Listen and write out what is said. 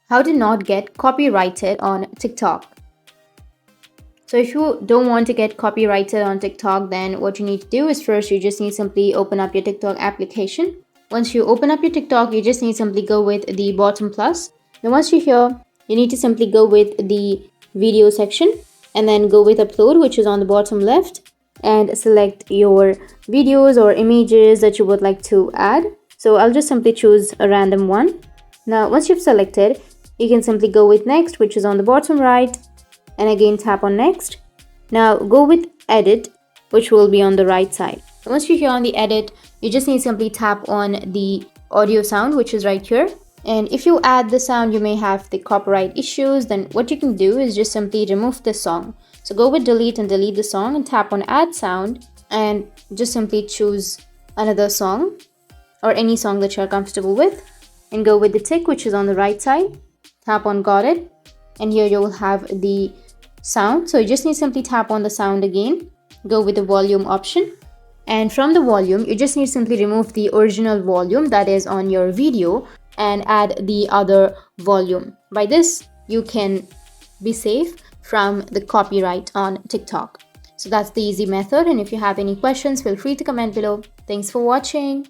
How to not get copyrighted on TikTok. So if you don't want to get copyrighted on TikTok, then what you need to do is first you just need simply open up your TikTok application. Once you open up your TikTok, you just need simply go with the bottom plus. Then once you're here, you need to simply go with the video section and then go with upload, which is on the bottom left, and select your videos or images that you would like to add. So I'll just simply choose a random one. Now once you've selected, you can simply go with next, which is on the bottom right, and again tap on next. Now go with edit, which will be on the right side. Once you're here on the edit, you just need to simply tap on the audio sound, which is right here. And if you add the sound, you may have the copyright issues. Then what you can do is just simply remove this song. So go with delete and delete the song and tap on add sound and just simply choose another song or any song that you're comfortable with and go with the tick, which is on the right side. Tap on got it, and here you will have the sound. So you just need to simply tap on the sound again, go with the volume option, and from the volume you just need to simply remove the original volume that is on your video and add the other volume. By this you can be safe from the copyright on TikTok. So that's the easy method, and if you have any questions, feel free to comment below. Thanks for watching.